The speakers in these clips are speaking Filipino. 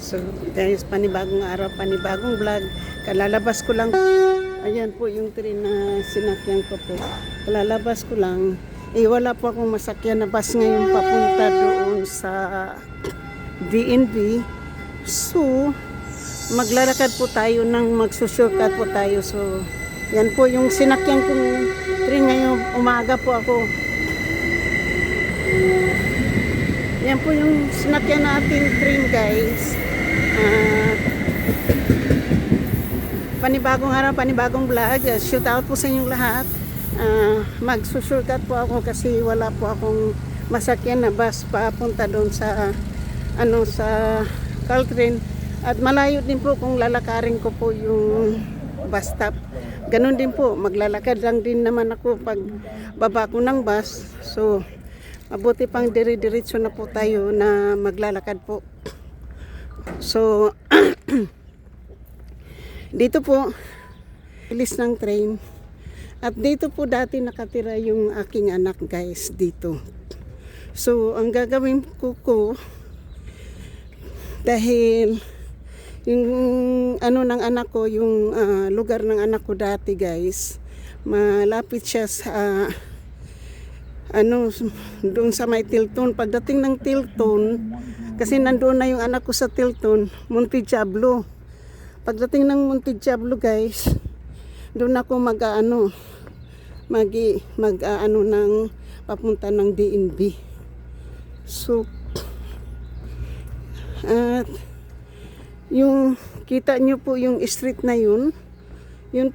So guys, panibagong araw, panibagong vlog. Kalalabas ko lang. Ayan po yung train na sinakyan ko po. Kalalabas ko lang. Wala po akong masakyan na bus ngayon papunta doon sa DNB. So, maglalakad po tayo ng magsusurkat po tayo. So, yan po yung sinakyan kong train ngayong umaga po ako. Yan po yung sinakyan natin train guys. Panibagong araw, panibagong vlog. Shout out po sa inyong lahat. Magsusurkat po ako kasi wala po akong masakyan na bus papunta doon sa sa Caltrain. At malayo din po kung lalakarin ko po yung bus stop. Ganun din po, maglalakad lang din naman ako pag baba ko ng bus. So, mabuti pang dire-diretso na po tayo na maglalakad po. So, dito po, bilis ng train. At dito po dati nakatira yung aking anak guys, dito. So, ang gagawin ko, dahil yung ng anak ko, yung lugar ng anak ko dati guys, malapit siya sa doon sa may Tilton. Pagdating ng Tilton, kasi nandoon na yung anak ko sa Tilton, Monte Diablo. Pagdating ng Monte Diablo guys, doon ako ng papunta ng DNB. So, at yung kita nyo po yung street na yun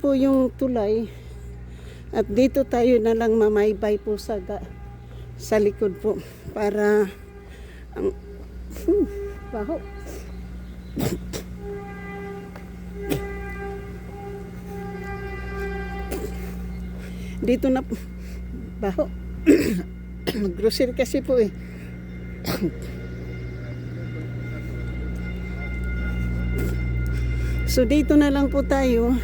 po yung tulay. At dito tayo na lang mamaybay po sa likod po para ang baho. Dito na baho. Grocery kasi po eh. So dito na lang po tayo.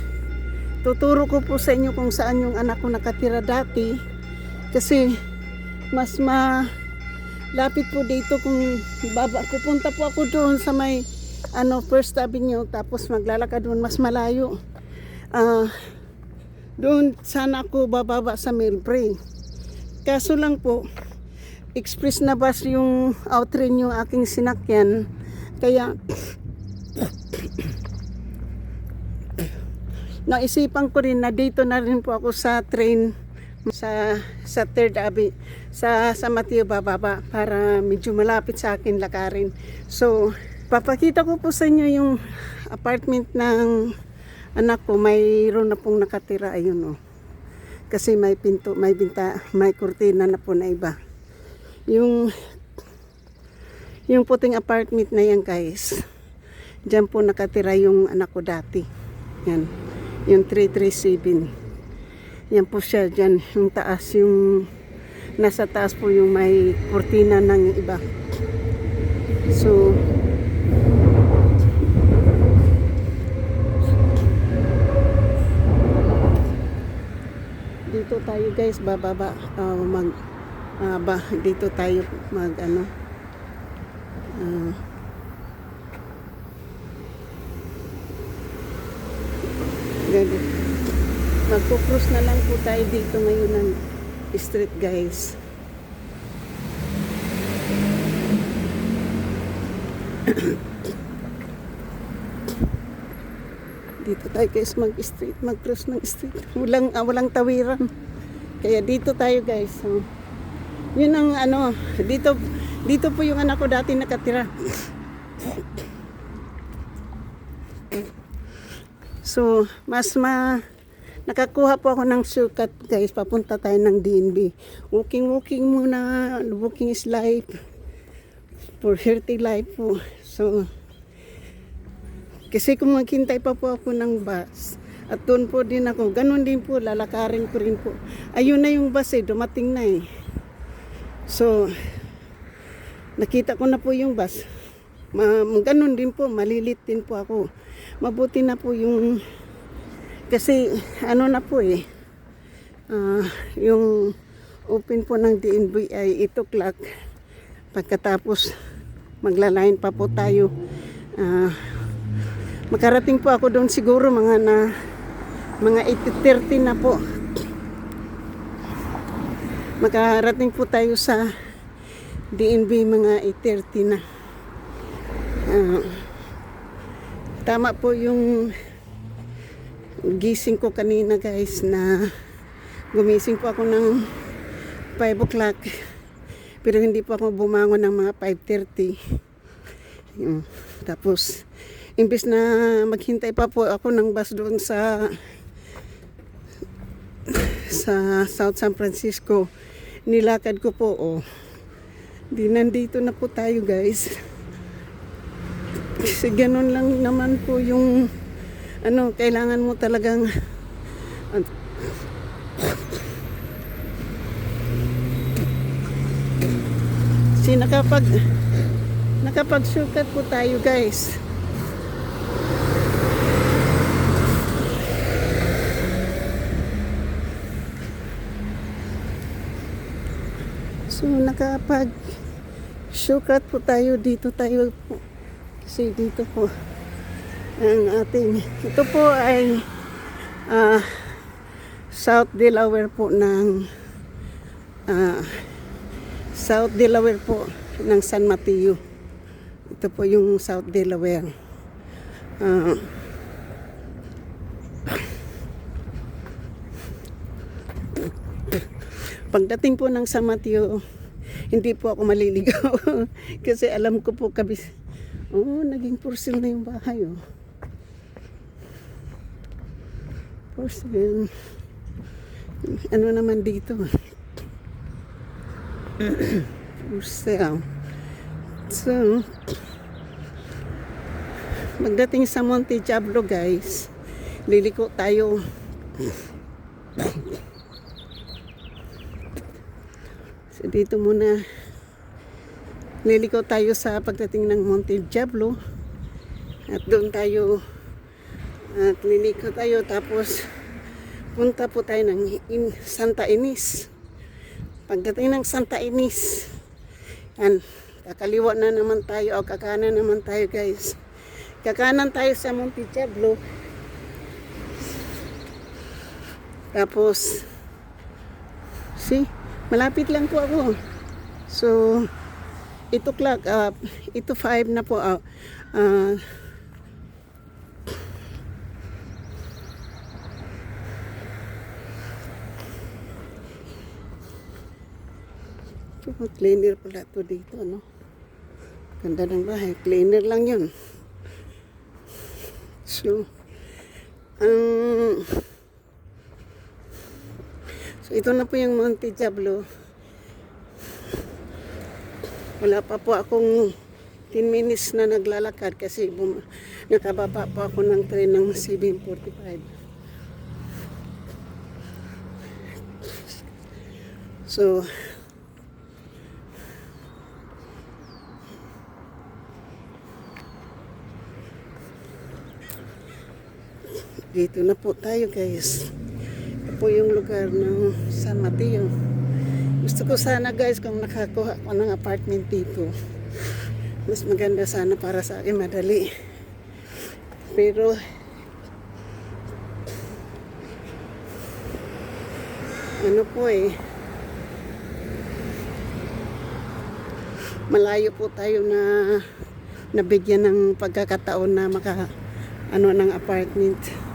Tuturo ko po sa inyo kung saan yung anak ko nakatira dati. Kasi mas malapit po dito kung pupunta po ako doon sa may First Avenue, tapos maglalakad doon, mas malayo. Doon sana ako bababa sa Millbrae. Kaso lang po, express na bus yung outrain yung aking sinakyan. Kaya naisipan ko rin na dito na rin po ako sa train sa Third Avenue, sa Mateo bababa, para medyo malapit sa akin lakarin. So, papakita ko po sa inyo yung apartment ng anak ko. Mayroon na pong nakatira, ayun kasi may pinto, may kurtina na po na iba. Yung puting apartment na yan guys, dyan po nakatira yung anak ko dati. Yan, yung 337. Yan po siya dyan, yung taas, yung nasa taas po yung may kurtina ng iba. So, dito tayo guys bababa, dito tayo magpo-cross na lang po tayo dito ngayon ng street guys. Dito tayo guys mag-cross ng street. Walang tawiran. Kaya dito tayo guys. So, yun ang dito po yung anak ko dati nakatira. So, nakakuha po ako ng shortcut guys, papunta tayo ng DNB. Walking muna. Walking is life. For healthy life po. So, kasi kung maghintay pa po ako ng bus, at doon po din ako, ganun din po, lalakarin ko rin po. Ayun na yung bus dumating na eh. So, nakita ko na po yung bus. Ganun din po, malilit din po ako. Mabuti na po yung, kasi na po eh, yung open po ng DNB ay 8 o'clock. Pagkatapos, maglalain pa po tayo Ah, makarating po ako doon siguro mga 8:30 na po. Makarating po tayo sa DNB mga 8:30 na. Tama po yung gising ko kanina guys, na gumising po ako ng 5 o'clock. Pero hindi po ako bumangon ng mga 5:30. Tapos, imbes na maghintay pa po ako ng bus doon sa South San Francisco, nilakad ko po, di nandito na po tayo guys. Kasi ganun lang naman po yung kailangan mo talagang nakapag-shortcut po tayo guys. So nakapag-shortcut po tayo, dito tayo po. Kasi dito po ang ating, ito po ay South Delaware po ng South Delaware po ng San Mateo. Ito po yung South Delaware. Pagdating po ng San Mateo, hindi po ako maliligaw. Kasi alam ko po naging for sale na yung bahay. For sale. Ano naman dito? For sale. So, magdating sa Monte Diablo guys, liliko tayo. So, dito muna liliko tayo sa pagdating ng Monte Diablo, at doon tayo at liliko tayo, tapos punta po tayo ng Santa Ynez. Pagdating ng Santa Ynez, kakaliwa na naman tayo o kakanan naman tayo guys. Kakanan tayo sa Monte Diablo, tapos malapit lang po ako. So 8 o'clock, 8:05 na po. Cleaner pala to dito, no? Ganda ng bahay. Cleaner lang yun. So, ito na po yung Monte Diablo. Wala pa po akong 10 minutes na naglalakad kasi nakababa po ako ng train ng 7:45. So, dito na po tayo guys. Ito po yung lugar ng San Mateo. Gusto ko sana guys kung nakakuha ko ng apartment dito. Mas maganda sana para sa akin, madali. Pero malayo po tayo na nabigyan ng pagkakataon na ng apartment.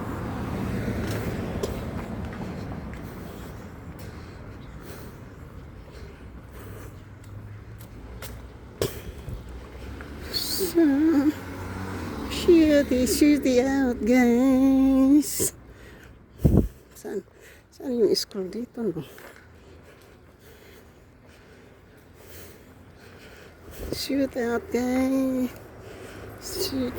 So, shoot out guys. Saan yung scroll dito, no? Shoot out guys. Shoot.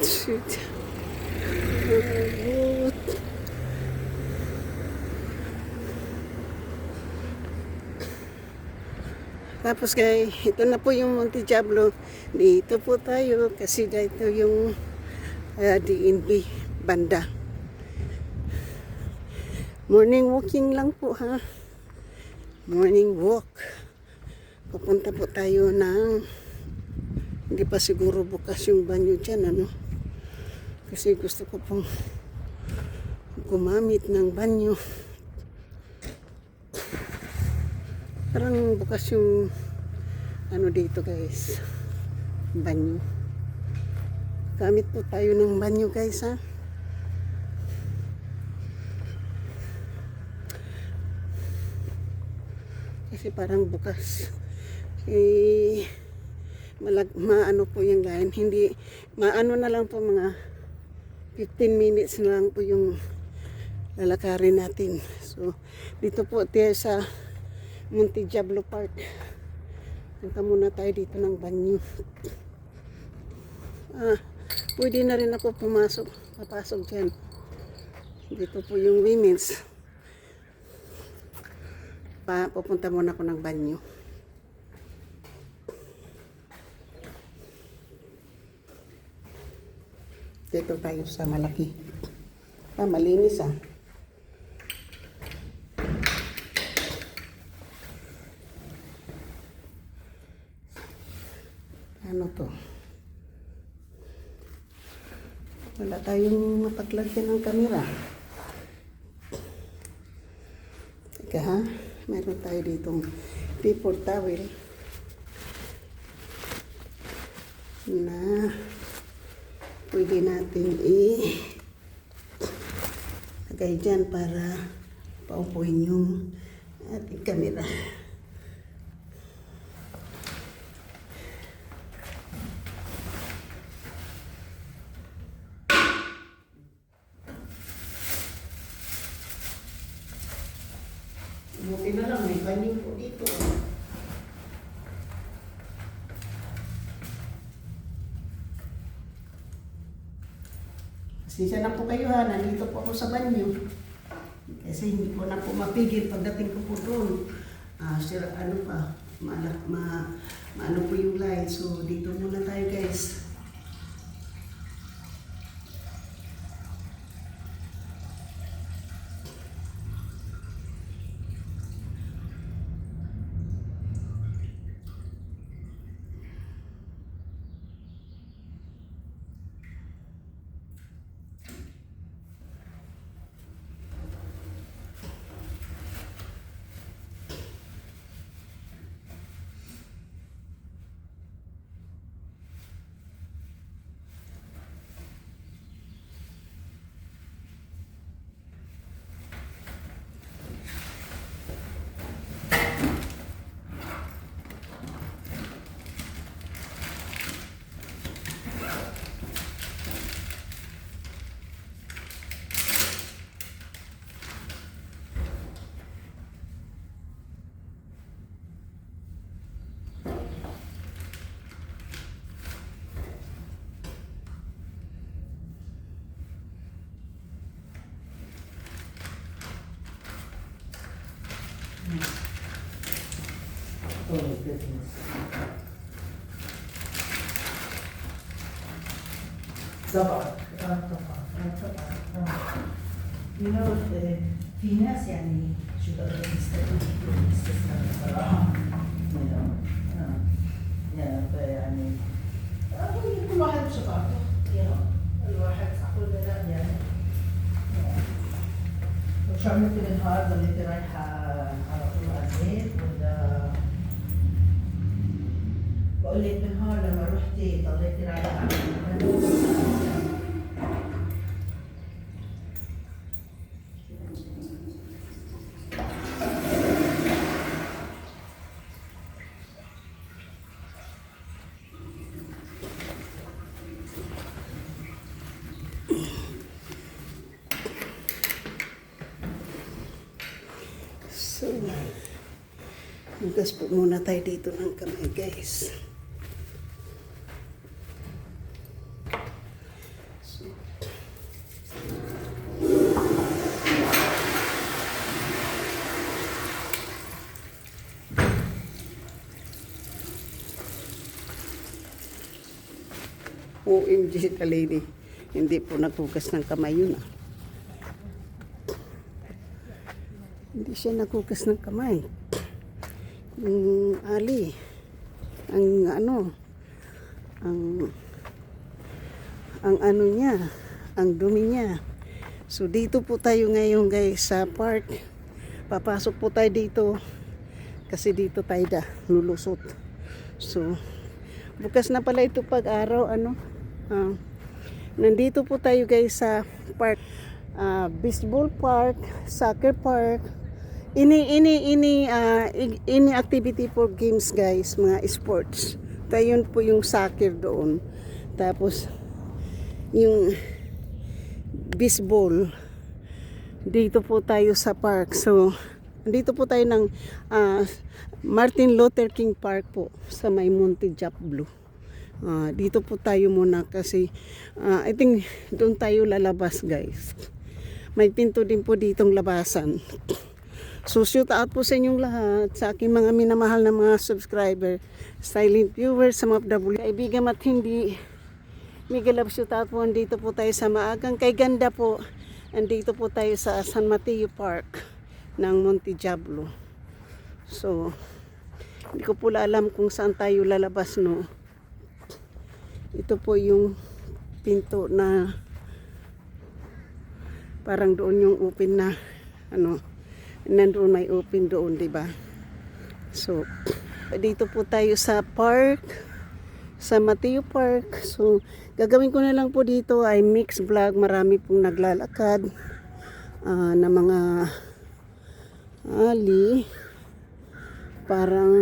Tapos guys, ito na po yung Monte Diablo. Dito po tayo kasi dito yung DNB banda. Morning walking lang po ha. Morning walk. Pupunta po tayo ng, hindi pa siguro bukas yung banyo dyan, ano. Kasi gusto ko pong gumamit ng banyo. Parang bukas yung ano dito guys, banyo. Gamit po tayo ng banyo guys ha. Kasi parang bukas. Maano po yung line. Hindi, maano na lang po mga 15 minutes na lang po yung lalakarin natin. So, dito po tayo sa Monte Diablo Park. Punta muna tayo dito ng banyo. Pwede na rin ako papasok dyan. Dito po yung women's. Pupunta muna ako ng banyo. Dito tayo sa malaki. Malinis ah. Ano to? Wala tayong mapaglagyan ng kamera. Teka ha, meron tayo ditong paper towel na pwede natin lagay dyan para paupuin yung ating kamera. Buti na lang, may banyo po dito. Pasensya na po kayo ha, nandito po ako sa banyo. Kasi hindi ko na po mapigil pagdating ko po doon. Maano po yung line. So, dito muna tayo guys. Oh goodness. You know, في ناس يعني شو بدهم يستفيدوا يستثمروا بصراحة. يعني كل واحد بشطارته، الواحد صح ولا لا يعني. وشو عملتي بالنهار؟ ضليتي رايحة على طول على البيت ولا؟ بقول لك بالنهار لما رحتي ضليتي رايحة على البيت. So, hugas po muna tayo dito ng kamay guys. So, OMG ka lady, hindi po naghugas ng kamay yun ah. Hindi siya naghugas ng kamay. Yung Ali, ang ano niya, ang dumi niya. So dito po tayo ngayon guys sa park. Papasok po tayo dito kasi dito tayo lulusot. So bukas na pala ito pag-araw nandito po tayo guys sa park. Baseball park, soccer park. Ini activity for games guys, mga sports. Tayo po yung soccer doon. Tapos yung baseball dito po tayo sa park. So dito po tayo ng Martin Luther King Park po sa may Monte Diablo. Dito po tayo muna kasi I think doon tayo lalabas guys. May pinto din po ditong labasan. So shout out po sa inyong lahat, sa aking mga minamahal na mga subscriber, silent viewers, sa mga FW, kaibigan at hindi. Mega love shout out po, andito po tayo sa maagang kay ganda po. Andito po tayo sa San Mateo Park ng Monte Diablo. So hindi ko po alam kung saan tayo lalabas no. Ito po yung pinto na parang doon yung open na nandoon may open doon, di ba? So dito po tayo sa park, sa Mateo Park. So gagawin ko na lang po dito ay mix vlog. Marami pong naglalakad na mga ali. Parang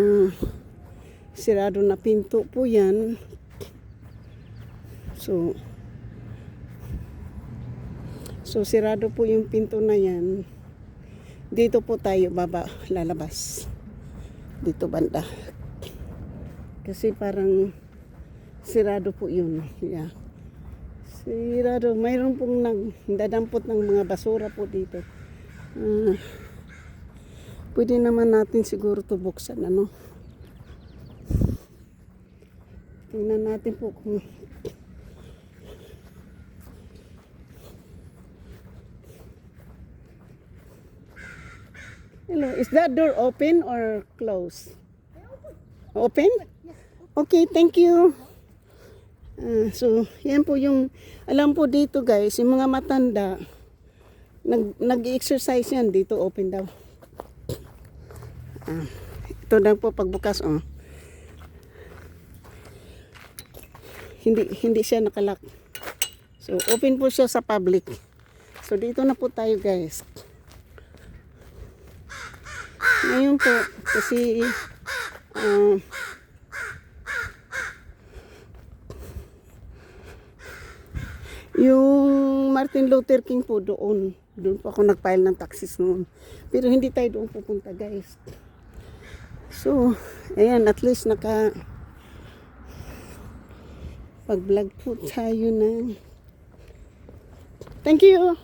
sirado na pinto po yan. So sirado po yung pinto na yan. Dito po tayo lalabas. Dito banda. Kasi parang sirado po yun. Yeah. Sirado. Mayroon pong nagdadampot ng mga basura po dito. Pwede naman natin siguro ito buksan. Tingnan natin po kung hello, is that door open or closed? Open? Okay, thank you. So, yan po yung, alam po dito guys, yung mga matanda, nag-exercise yan, dito open daw. Ito lang po pagbukas, Hindi siya nakalak. So, open po siya sa public. So, dito na po tayo guys. Ngayon po, kasi yung Martin Luther King po doon po ako nag-file ng taxes noon. Pero hindi tayo doon pupunta guys. So, ayan, at least pag-vlog po tayo na. Thank you!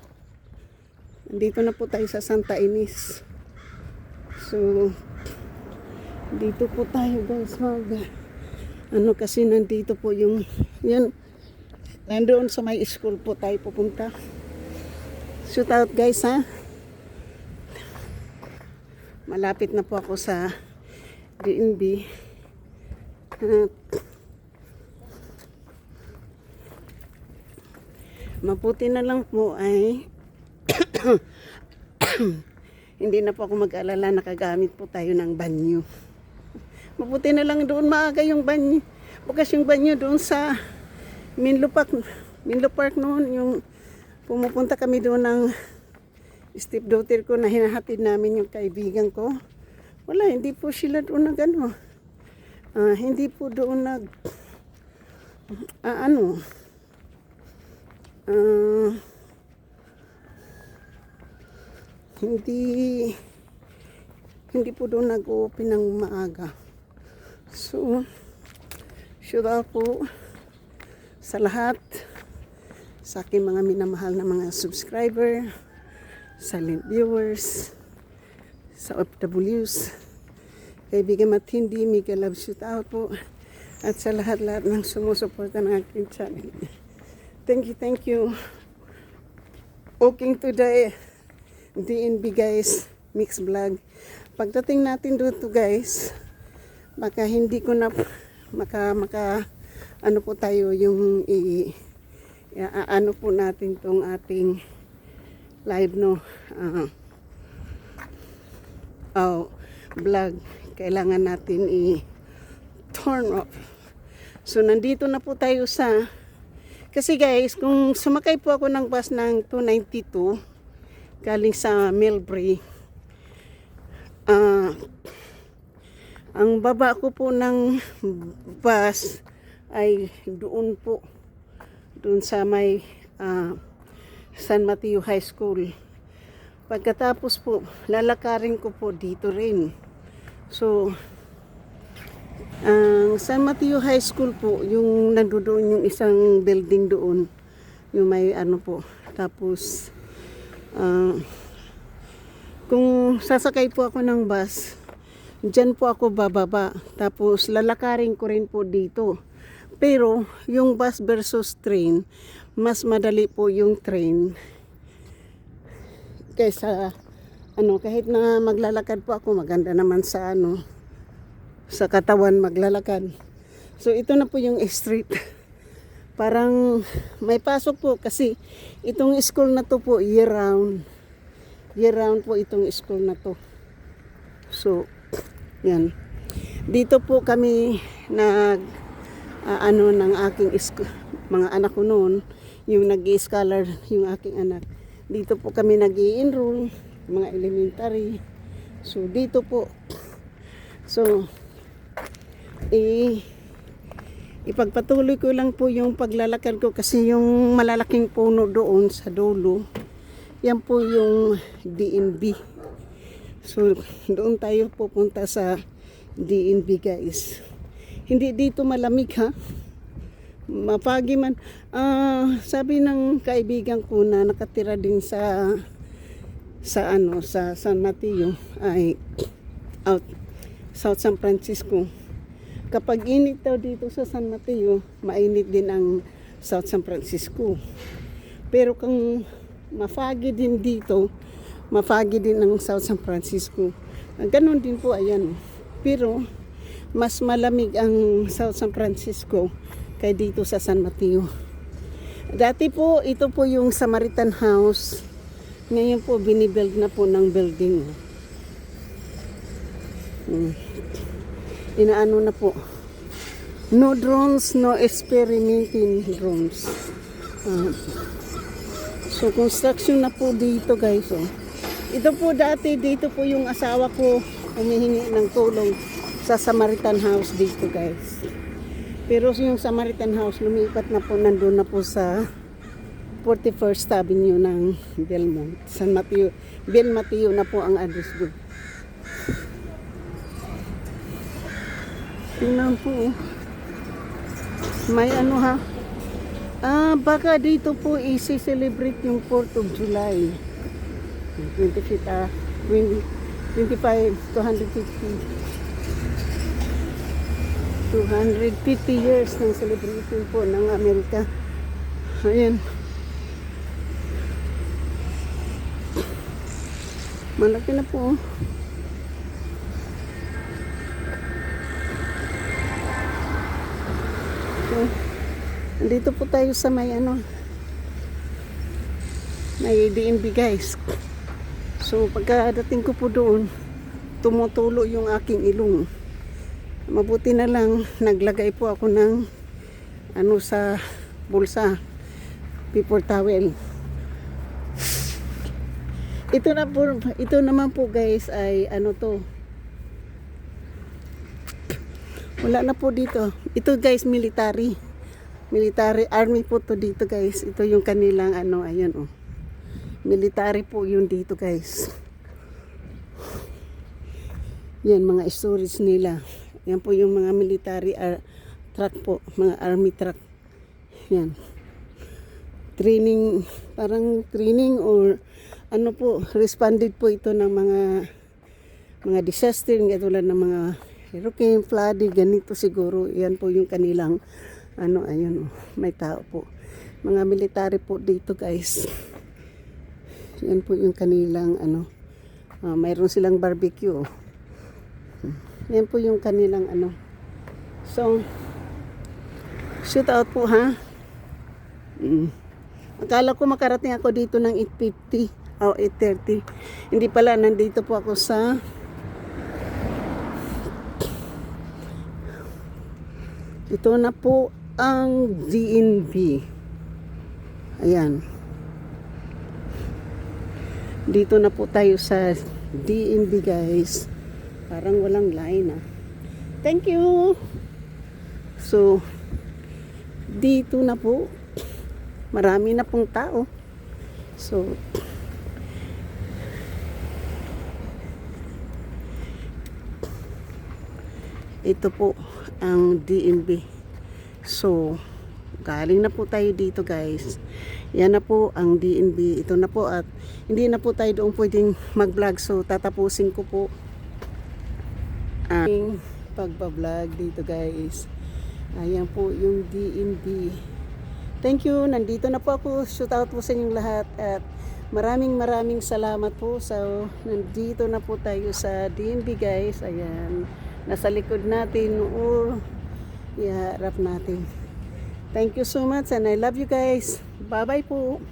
Nandito na po tayo sa Santa Ines. So, dito po tayo guys kasi nandito po yung yan, nandoon sa may school po tayo pupunta. Shoot out guys malapit na po ako sa DNB. Mabuti na lang po ay hindi na po ako mag-alala, nakagamit po tayo ng banyo. Mabuti na lang doon maaga yung banyo. Bukas yung banyo doon sa Minlo Park noon, yung pumupunta kami doon ng stepdaughter ko na hinahatid namin yung kaibigan ko. Wala, hindi po sila doon hindi po doon hindi po doon nag-open ng maaga. So, shout out po sa lahat, sa aking mga minamahal na mga subscriber, silent viewers, sa OFWs, kaibigan at hindi, mega love shout out po, at sa lahat-lahat ng sumusuporta ng aking channel. Thank you. Walking to the DNB guys, mix vlog. Pagdating natin dito guys, baka hindi ko na po tayo yung ano po natin tong ating live, no, vlog. Kailangan natin i-turn off. So, nandito na po tayo kasi guys, kung sumakay po ako ng bus ng 292 galing sa Millbrae, ang baba ko po ng bus ay doon sa may San Mateo High School. Pagkatapos po, lalakarin ko po dito rin. So, ang San Mateo High School po, yung nandoon yung isang building doon, yung may po. Tapos, kung sasakay po ako ng bus, dyan po ako bababa. Tapos, lalakarin ko rin po dito. Pero, yung bus versus train, mas madali po yung train kaysa kahit na maglalakad po ako, maganda naman sa sa katawan maglalakad. So ito na po yung street. Parang may pasok po kasi itong school na to po year round. Year round po itong school na to. So yan. Dito po kami ng aking mga anak ko noon, yung nag-i-scholar yung aking anak. Dito po kami nag-i-enroll, mga elementary. So, dito po. So, ipagpatuloy ko lang po yung paglalakad ko kasi yung malalaking puno doon sa dulo, yan po yung DNB. So, doon tayo pupunta sa DNB, guys. Hindi dito malamig, ha? Mapagi man. Sabi ng kaibigan ko na nakatira din sa San Mateo ay South San Francisco. Kapag init daw dito sa San Mateo, mainit din ang South San Francisco. Pero kung mafagi din dito, mafagi din ang South San Francisco. Ganon din po, ayan. Pero mas malamig ang South San Francisco kay dito sa San Mateo. Dati po, ito po yung Samaritan House. Ngayon po, binibuild na po ng building. Inaano na po. No drones, no experimenting drones. So, construction na po dito, guys. Ito po dati, dito po yung asawa ko humihingi ng tulong sa Samaritan House dito, guys. Pero yung Samaritan House, lumipat na po, nandun na po sa 41st Avenue ng Belmont. San Mateo, Bel Mateo na po ang address doon. Tingnan po. May ha. Baka dito po i-celebrate yung 4th of July. 25, 250 years ng celebration po ng Amerika. Ayan. Malaki na po. So, andito po tayo sa may may DNB, guys. So, pagkadating ko po doon, tumutulo yung aking ilong. Mabuti na lang, naglagay po ako ng sa bulsa, paper towel. Ito naman po, guys, ay wala na po dito. Ito, guys, military army po to dito, guys. Ito yung kanilang ayan military po yun dito, guys. Yan, mga storage nila. Yan po yung mga military truck po, mga army truck. Yan. Parang training or po, responded po ito ng mga disaster, katulad ng mga hurricane, flooding, ganito siguro. Yan po yung kanilang, ayun, may tao po. Mga military po dito, guys. Yan po yung kanilang, mayroon silang barbecue. Yan po yung kanilang So, shoot out po, ha? Akala ko makarating ako dito ng 8:50 o 8:30. Hindi pala, nandito po ako sa ito na po ang DNB. Ayan. Dito na po tayo sa DNB guys. Parang walang line ah. Thank you. So, dito na po. Marami na pong tao. So, ito po ang DNB. So, galing na po tayo dito guys. Yan na po ang DNB. Ito na po at hindi na po tayo doon pwedeng mag-vlog. So, tatapusin ko po ang pagbablog dito guys. Ayan po yung DNB. Thank you. Nandito na po ako. Shout out po sa inyong lahat at maraming salamat po. So, nandito na po tayo sa DNB guys. Ayan. Nasa likod natin o iharap natin. Thank you so much and I love you guys. Bye-bye po.